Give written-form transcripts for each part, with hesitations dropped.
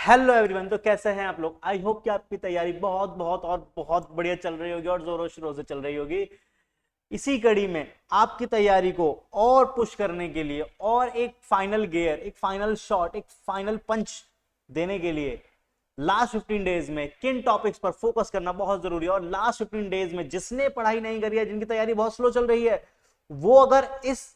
Hello everyone, तो कैसे हैं आप लोग। आई होप कि आपकी तैयारी बहुत बहुत और बहुत बढ़िया चल रही होगी और जोरों शोरों से चल रही होगी। इसी कड़ी में आपकी तैयारी को और पुश करने के लिए और एक फाइनल गियर, एक फाइनल शॉट, एक फाइनल पंच देने के लिए लास्ट 15 डेज में किन टॉपिक्स पर फोकस करना बहुत जरूरी है। और लास्ट 15 डेज में जिसने पढ़ाई नहीं करी है, जिनकी तैयारी बहुत स्लो चल रही है, वो अगर इस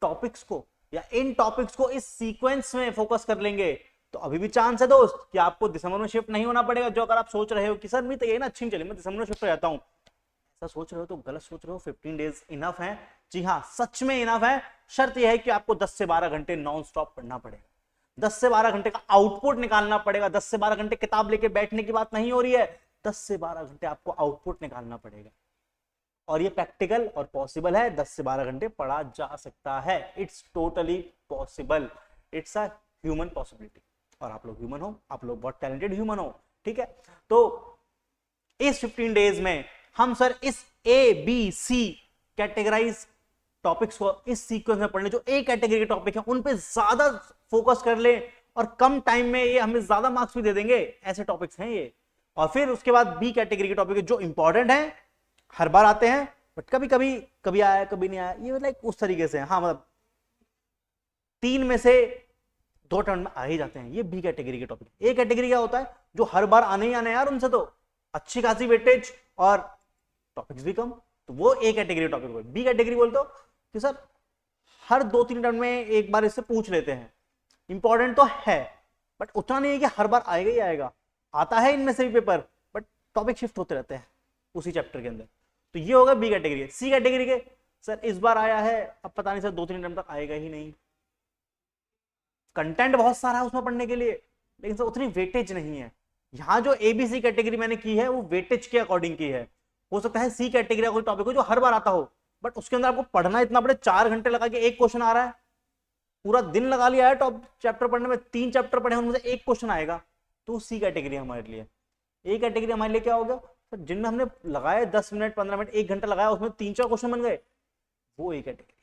टॉपिक्स को या इन टॉपिक्स को इस सीक्वेंस में फोकस कर लेंगे तो अभी भी चांस है दोस्त कि आपको दिसंबर में शिफ्ट नहीं होना पड़ेगा। जो अगर आप सोच रहे हो कि सर मैं तो ये ना अच्छी चली, मैं दिसंबर में शिफ्ट हो जाता हूं, ऐसा सोच रहे हो तो गलत सोच रहे हो। 15 डेज इनफ है। जी हाँ, सच में इनफ है। शर्त यह है कि आपको 10 से 12 घंटे नॉन स्टॉप पढ़ना पड़ेगा। 10 से 12 घंटे का आउटपुट निकालना पड़ेगा। 10 से 12 घंटे किताब लेके बैठने की बात नहीं हो रही है। 10 से 12 घंटे आपको आउटपुट निकालना पड़ेगा और ये प्रैक्टिकल और पॉसिबल है। 10 से 12 घंटे पढ़ा जा सकता है। It's totally possible. It's a human possibility. और आप लोग ह्यूमन हो, आप लोग बहुत टैलेंटेड ह्यूमन हो, ठीक है। तो इस 15 डेज में हम सर इस A B C categorise topics को इस सीक्वेंस में पढ़ने, जो ए कैटेगरी के टॉपिक है उन पे ज्यादा फोकस कर ले और कम टाइम में ये हमें ज्यादा मार्क्स भी दे देंगे, ऐसे टॉपिक्स हैं ये। और फिर उसके बाद बी कैटेगरी के टॉपिक जो इंपॉर्टेंट है, हर बार आते हैं बट कभी कभी कभी आया कभी नहीं आया, ये लाइक उस तरीके से। हाँ, मतलब 3 में से 2 टर्न में आ ही जाते हैं। ये बी कैटेगरी के टॉपिक। ए कैटेगरी क्या होता है, जो हर बार आने ही आने यार, उनसे तो अच्छी खासी वेटेज और टॉपिक्स भी कम, तो वो ए कैटेगरी टॉपिक हो। बी कैटेगरी बोलते हो कि सर हर 2-3 टर्न में एक बार इससे पूछ लेते हैं, इंपॉर्टेंट तो है बट उतना नहीं है कि हर बार आएगा ही आएगा। आता है इनमें से भी पेपर बट टॉपिक शिफ्ट होते रहते हैं उसी चैप्टर के अंदर। तो ये होगा बी कैटेगरी। सी कैटेगरी के सर इस बार आया है, अब पता नहीं सर 2-3 टर्म तक आएगा ही नहीं। कंटेंट बहुत सारा है उसमें पढ़ने के लिए लेकिन सर उतनी वेटेज नहीं है। यहां जो एबीसी कैटेगरी मैंने की है वो वेटेज के अकॉर्डिंग की है। हो सकता है सी कैटेगरी का कोई टॉपिक हो जो हर बार आता हो बट उसके अंदर आपको पढ़ना इतना पड़े, 4 घंटे लगा के एक क्वेश्चन आ रहा है, पूरा दिन लगा लिया है टॉप चैप्टर पढ़ने में, 3 चैप्टर पढ़े उनमें से एक क्वेश्चन आएगा, तो सी कैटेगरी हमारे लिए। ए कैटेगरी हमारे लिए क्या होगा, तो जिनमें हमने लगाए 10 मिनट 15 मिनट 1 घंटा लगाया, उसमें 3-4 क्वेश्चन बन गए, वो ए कैटेगरी।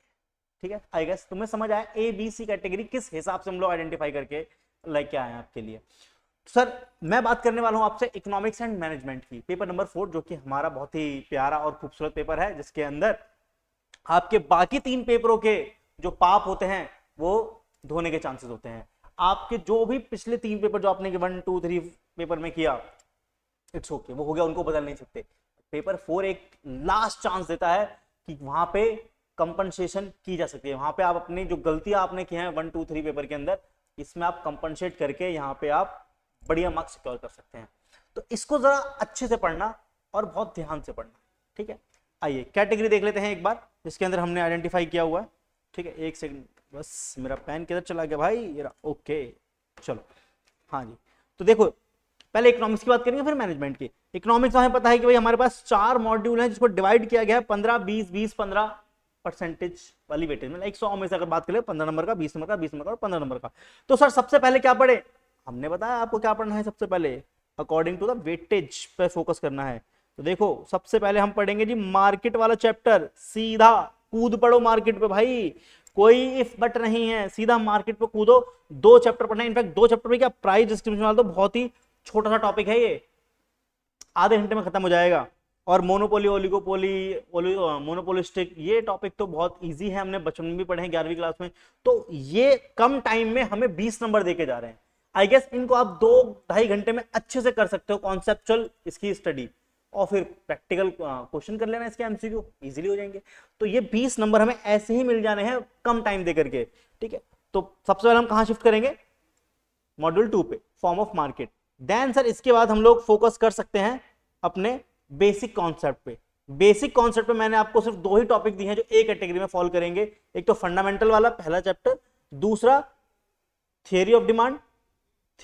ठीक है, आई गेस तुम्हें समझ आया ए बी सी कैटेगरी किस हिसाब से हम लोग आइडेंटिफाई करके लेके आए हैं आपके लिए। सर मैं बात करने वाला हूं आपसे इकोनॉमिक्स एंड मैनेजमेंट की, पेपर नंबर 4, जो कि हमारा बहुत ही प्यारा और खूबसूरत पेपर है, जिसके अंदर आपके बाकी 3 पेपरों के जो पाप होते हैं वो धोने के चांसेस होते हैं। आपके जो भी पिछले 3 पेपर जो आपने 1, 2, 3 पेपर में किया, इट्स ओके, वो हो गया, उनको बदल नहीं सकते। पेपर 4 एक लास्ट चांस देता है कि वहां पे कंपनसेशन की जा सकती है। वहां पे आप अपनी जो गलतियां आपने की हैं 1, 2, 3 पेपर के अंदर, इसमें आप कंपनसेट करके यहाँ पे आप बढ़िया मार्क्स सिक्योर कर सकते हैं। तो इसको जरा अच्छे से पढ़ना और बहुत ध्यान से पढ़ना, ठीक है। आइए कैटेगरी देख लेते हैं एक बार, जिसके अंदर हमने आइडेंटिफाई किया हुआ है। ठीक है, एक सेकंड, बस मेरा पेन किधर चला गया भाई, ये रहा। ओके चलो, हाँ जी। तो देखो पहले इकोनॉमिक्स की बात करेंगे फिर मैनेजमेंट की। इकोनॉमिक्स हमें पता है कि भाई हमारे पास 4 मॉड्यूल हैं जिसको डिवाइड किया गया है 15, 20, 20, 15 परसेंटेज वाली वेटेज में। 100 में से अगर बात करें 15 नंबर का, 20 नंबर का, 20 नंबर का और 15 नंबर का। तो सर सबसे पहले क्या पढ़े, हमने बताया आपको क्या पढ़ना है। सबसे पहले अकॉर्डिंग टू द वेटेज पे फोकस करना है। तो देखो सबसे पहले हम पढ़ेंगे जी मार्केट वाला चैप्टर। सीधा कूद पड़ो मार्केट पे भाई, कोई इफ बट नहीं है, सीधा मार्केट पे कूदो। 2 चैप्टर पढ़ना है, इनफैक्ट 2 चैप्टर में क्या, प्राइस डिस्क्रिप्शन वाला तो बहुत ही छोटा सा टॉपिक है, ये आधे घंटे में खत्म हो जाएगा। और मोनोपोली, ओलिगोपोली, मोनोपोलिस्टिक, ये टॉपिक तो बहुत इजी है, हमने बचपन में भी पढ़े हैं 11वीं क्लास में। तो ये कम टाइम में हमें 20 नंबर देके जा रहे हैं। आई गेस इनको आप 2-2.5 घंटे में अच्छे से कर सकते हो, कॉन्सेप्चुअल इसकी स्टडी, और फिर प्रैक्टिकल क्वेश्चन कर लेना इसके, एमसीक्यू इजीली हो जाएंगे। तो ये 20 नंबर हमें ऐसे ही मिल जाने हैं कम टाइम दे करके, ठीक है। तो सबसे पहले हम कहां शिफ्ट करेंगे, मॉड्यूल 2 पे, form of market. Then sir इसके बाद हम लोग फोकस कर सकते हैं अपने बेसिक कॉन्सेप्ट पे। बेसिक कॉन्सेप्ट पे मैंने आपको सिर्फ 2 ही टॉपिक दिए हैं जो ए कैटेगरी में फॉल करेंगे। एक तो फंडामेंटल वाला पहला चैप्टर, दूसरा theory of demand,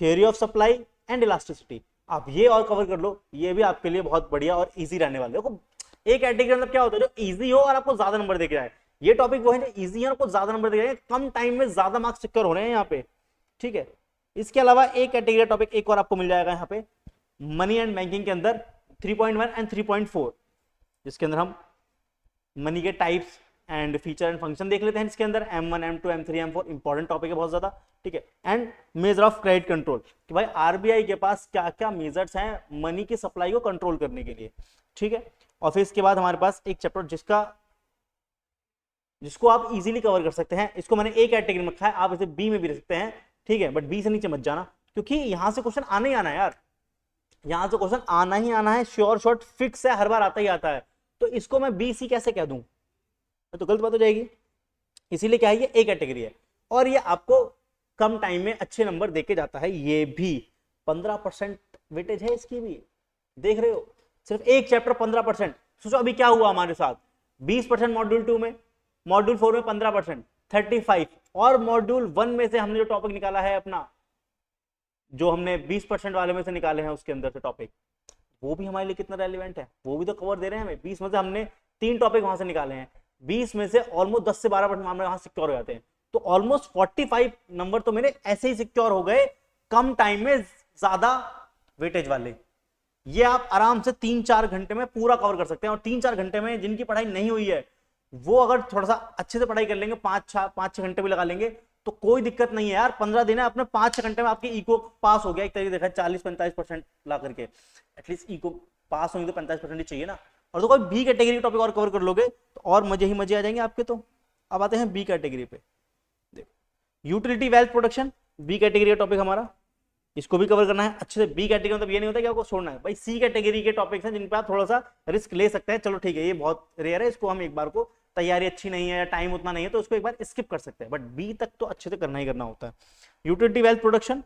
theory of supply and elasticity. आप ये और कवर कर लो, ये भी आपके लिए बहुत बढ़िया और इजी रहने वाले। देखो एक कैटेगरी मतलब क्या होता है, जो इजी हो और आपको ज्यादा नंबर देके आए। ये टॉपिक वो है जो इजी है और आपको ज्यादा नंबर देके आए, कम टाइम में ज्यादा मार्क्स सिक्योर हो रहे हैं यहाँ पे, ठीक है। इसके अलावा एक कैटेगरी टॉपिक एक और आपको मिल जाएगा यहाँ पे, मनी एंड बैंकिंग के अंदर 3.1 एंड 3.4, जिसके अंदर हम मनी के types, and feature and function देख लेते हैं इसके अंदर, M1 M2 M3 M4 important topic है बहुत ज्यादा, ठीक है। And measure of credit control, कि भाई आरबीआई के पास क्या क्या मेजर्स हैं मनी की सप्लाई को कंट्रोल करने के लिए, ठीक है। और फिर इसके बाद हमारे पास एक चैप्टर जिसको आप इजीली कवर कर सकते हैं, इसको मैंने ए कैटेगरी में रखा है, आप इसे बी में भी रख सकते हैं, ठीक है, बट बी से नीचे मत जाना, क्योंकि यहां से क्वेश्चन आना ही आना है यार, यहां से क्वेश्चन आना ही आना है, श्योर शॉर्ट फिक्स है, हर बार आता ही आता है। तो इसको मैं बी सी कैसे कह दूं, तो गलत बात हो जाएगी। इसीलिए क्या है, ये ए कैटेगरी है और ये आपको कम टाइम में अच्छे नंबर देके जाता है। ये भी 15% वेटेज है इसकी भी, देख रहे हो, सिर्फ एक चैप्टर 15%। सोचो अभी क्या हुआ हमारे साथ, 20% मॉड्यूल 2 में, मॉड्यूल 4 में 15%, 35, और मॉड्यूल 1 में से हमने जो टॉपिक निकाला है अपना, जो हमने 20% वाले में से निकाले हैं उसके अंदर से टॉपिक, वो भी हमारे लिए कितना रेलिवेंट है, वो भी तो कवर दे रहे हैं हमें। 20 में से हमने 3 टॉपिक वहां से निकाले हैं, 20 में से ऑलमोस्ट 10 से 12% मामले वहां सिक्योर हो जाते हैं। तो ऑलमोस्ट 45 नंबर तो मेरे ऐसे ही सिक्योर हो गए कम टाइम में, ज्यादा वेटेज वाले। ये आप आराम से 3-4 घंटे में पूरा कवर कर सकते हैं। और 3-4 घंटे में जिनकी पढ़ाई नहीं हुई है वो अगर थोड़ा सा अच्छे से पढ़ाई कर लेंगे, 5-6 घंटे भी लगा लेंगे, तो कोई दिक्कत नहीं है यार। 15 दिन है, अपने 5-6 घंटे में आपकी इको पास हो गया एक तरीके देखा, 40-45% ला करके। एटलीस्ट इको पास होंगे तो 45% ही चाहिए ना। और तो कोई बी कैटेगरी टॉपिक और कवर कर लोगे तो और मजे ही मजे आ जाएंगे आपके। तो अब आते हैं बी कैटेगरी पे, देखो utility wealth production, B category का टॉपिक हमारा, इसको भी कवर करना है अच्छे से। बी कैटेगरी मतलब ये नहीं होता कि आपको छोड़ना है भाई, सी कैटेगरी के टॉपिक्स हैं जिन पे आप थोड़ा सा रिस्क ले सकते हैं, चलो ठीक है, ये बहुत रेयर है, इसको हम एक बार को, तैयारी अच्छी नहीं है या टाइम उतना नहीं है तो उसको एक बार स्किप कर सकते हैं, बट बी तक तो अच्छे से करना ही करना होता है। यूटिलिटी वेल्थ प्रोडक्शन,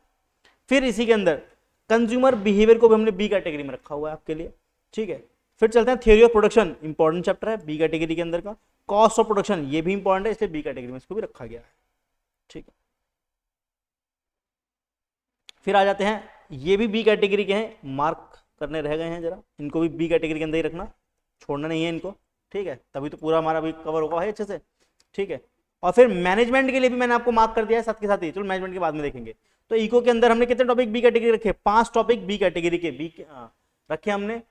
फिर इसी के अंदर कंज्यूमर बिहेवियर को भी हमने बी कैटेगरी में रखा हुआ है आपके लिए, ठीक है। फिर चलते हैं theory of production, important chapter है बी कैटेगरी के अंदर का। कॉस्ट ऑफ प्रोडक्शन ये भी इंपॉर्टेंट है, इसलिए बी कैटेगरी में इसको भी रखा गया है, ठीक है। फिर आ जाते हैं, ये भी बी कैटेगरी के हैं, मार्क करने रह गए हैं जरा, इनको भी बी कैटेगरी के अंदर ही रखना, छोड़ना नहीं है इनको, ठीक है, तभी तो पूरा हमारा भी कवर होगा है अच्छे से, ठीक है। और फिर मैनेजमेंट के लिए भी मैंने आपको मार्क कर दिया है साथ के साथ ही, चलो मैनेजमेंट के बाद में देखेंगे। तो इको के अंदर हमने कितने टॉपिक बी कैटेगरी रखे, 5 टॉपिक बी कैटेगरी के रखे हमने,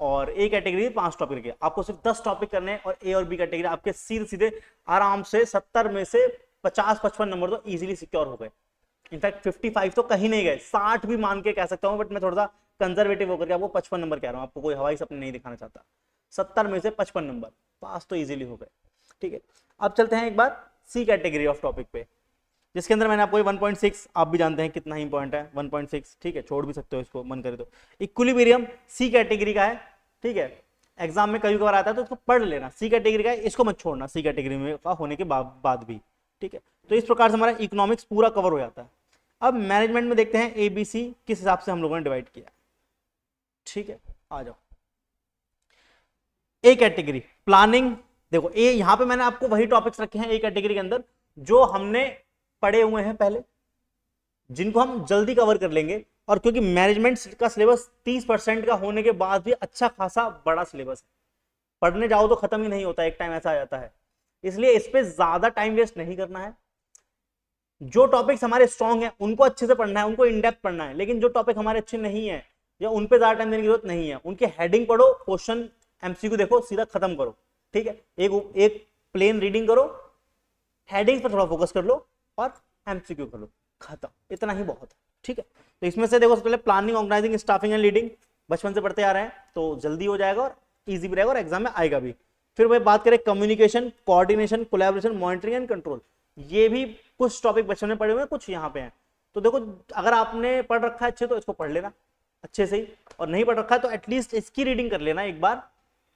और ए कैटेगरी 5 टॉपिक रखे। आपको सिर्फ 10 टॉपिक करने हैं और ए और बी कैटेगरी आपके सीधे सीधे आराम से 70 में से 50-55 नंबर तो इजीली सिक्योर हो गए। इनफैक्ट 55 तो कहीं नहीं गए, 60 भी मान के कह सकता हूं, बट मैं थोड़ा सा कंजर्वेटिव होकर के आपको 55 नंबर कह रहा हूं, आपको कोई हवाई सपने नहीं दिखाना चाहता। 70 में से 55 नंबर पास तो इजीली हो गए, ठीक है। अब चलते हैं एक बार सी कैटेगरी ऑफ टॉपिक पे, जिसके अंदर मैंने आपको 1.6, आप भी जानते हैं कितना ही इंपॉर्टेंट है 1.6, ठीक है, छोड़ भी सकते हो इसको मन करे तो। इक्विलिब्रियम सी कैटेगरी का है, ठीक है, एग्जाम में कभी कभार आता है तो इसको पढ़ लेना, सी कैटेगरी का है, इसको मत छोड़ना सी कैटेगरी में का होने के बाद भी, ठीक है। तो इस प्रकार से हमारा इकोनॉमिक्स पूरा कवर हो जाता है। अब मैनेजमेंट में देखते हैं ए बी सी किस हिसाब से हम लोगों ने डिवाइड किया, ठीक है। आ जाओ ए कैटेगरी प्लानिंग, देखो ए, यहां पे मैंने आपको वही टॉपिक्स रखे हैं ए कैटेगरी के अंदर जो हमने पढ़े हुए हैं पहले, जिनको हम जल्दी कवर कर लेंगे। और क्योंकि मैनेजमेंट का सिलेबस 30% का होने के बाद भी अच्छा खासा बड़ा सिलेबस है, पढ़ने जाओ तो खत्म ही नहीं होता, एक टाइम ऐसा आ जाता है, इसलिए इस पे ज्यादा टाइम वेस्ट नहीं करना है। जो टॉपिक्स हमारे स्ट्रॉन्ग हैं उनको अच्छे से पढ़ना है, उनको इन डेप्थ पढ़ना है, लेकिन जो टॉपिक हमारे अच्छे नहीं है या उन पे ज्यादा टाइम देने की जरूरत नहीं है, उनके हेडिंग पढ़ो, क्वेश्चन एमसीक्यू देखो, सीधा खत्म करो, ठीक है। एक प्लेन रीडिंग करो, हेडिंग पर थोड़ा फोकस कर लो और एमसीक्यू कर लो, खत्म, इतना ही बहुत है, ठीक है। तो इसमें से देखो सबसे पहले planning, organising, staffing and leading, बचपन से पढ़ते आ रहे हैं तो जल्दी हो जाएगा और इजी भी रहेगा और एग्जाम में आएगा भी। फिर वही बात करें communication, coordination, collaboration, monitoring and control, ये भी कुछ टॉपिक बचपन में पढ़े हुए हैं, कुछ यहाँ पे हैं। तो देखो अगर आपने पढ़ रखा है अच्छे तो इसको पढ़ लेना अच्छे से ही, और नहीं पढ़ रखा है तो एटलीस्ट इसकी रीडिंग कर लेना एक बार,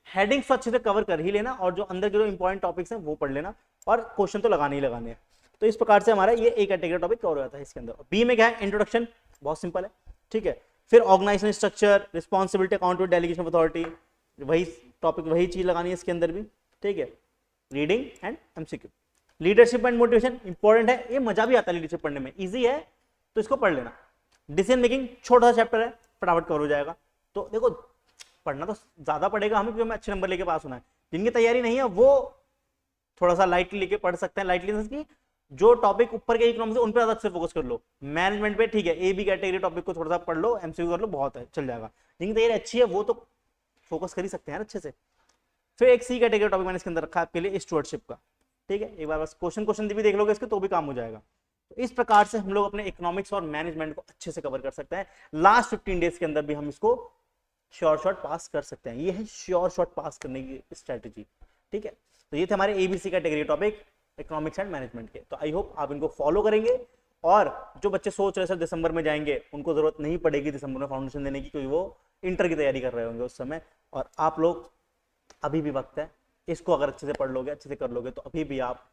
हेडिंग्स तो अच्छे से कवर कर ही लेना, और जो अंदर के जो इंपॉर्टेंट टॉपिक्स हैं वो पढ़ लेना, और क्वेश्चन तो लगाने ही लगाने हैं। तो इस प्रकार से हमारा ये एक कैटेगरी टॉपिक कवर हो जाता है इसके अंदर। बी में क्या है, इंट्रोडक्शन, बहुत सिंपल है, ठीक है। फिर organisation structure, responsibility, accountability, delegation of authority, वही टॉपिक वही चीज लगानी है इसके अंदर भी, ठीक है। Reading and MCQ, leadership and motivation important है, ये मजा भी आता है लीडरशिप पढ़ने में, इजी है तो इसको पढ़ लेना। डिसीजन मेकिंग छोटा सा चैप्टर है, फटाफट कवर हो जाएगा। तो देखो पढ़ना तो ज्यादा पड़ेगा हमें क्योंकि हमें अच्छे नंबर लेके पास होना है, जिनकी तैयारी नहीं है वो थोड़ा सा लाइटली लेके पढ़ सकते हैं, लाइटली की जो टॉपिक ऊपर के इकोनॉमिक्स उन पर ज्यादा अच्छे फोकस कर लो। मैनेजमेंट पे ठीक है, ए बी कैटेगरी टॉपिक को थोड़ा सा पढ़ लो, एमसीक्यू कर लो, बहुत है, चल जाएगा। जिनकी तैयारी अच्छी है वो तो फोकस कर ही सकते हैं अच्छे से। फिर एक सी कैटेगरी टॉपिक मैंने इसके अंदर रखा है आपके लिए स्टुअर्डशिप का, ठीक है। एक बार बस क्वेश्चन भी देख लोगे इसके तो भी काम हो जाएगा। तो इस प्रकार से हम लोग अपने इकोनॉमिक्स और मैनेजमेंट को अच्छे से कवर कर सकते हैं। लास्ट 15 डेज के अंदर भी हम इसको श्योर शॉट पास कर सकते हैं। ये है श्योर शॉट पास करने की स्ट्रेटेजी, ठीक है। तो ये थे हमारे ABC category topic economics and management के। तो आई होप आप इनको फॉलो करेंगे, और जो बच्चे सोच रहे सर दिसंबर में जाएंगे उनको जरूरत नहीं पड़ेगी दिसंबर में फाउंडेशन देने की, क्योंकि वो इंटर की तैयारी कर रहे होंगे उस समय। और आप लोग अभी भी वक्त है, इसको अगर अच्छे से पढ़ लोगे, अच्छे से कर लोगे, तो अभी भी आप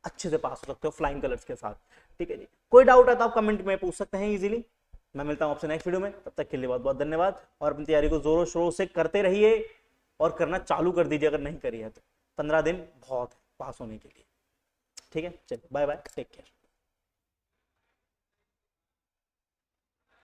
अच्छे से पास हो सकते हो फ्लाइंग कलर्स के साथ, ठीक है जी। कोई डाउट है तो आप कमेंट में पूछ सकते हैं इजीली। मैं मिलता हूं आपसे नेक्स्ट वीडियो में, तब तक के लिए बहुत बहुत धन्यवाद। और अपनी तैयारी को जोरों शोरों से करते रहिए और करना चालू कर दीजिए अगर नहीं करी है तो। 15 दिन बहुत है पास होने के लिए, ठीक है। चलिए बाय बाय, टेक केयर।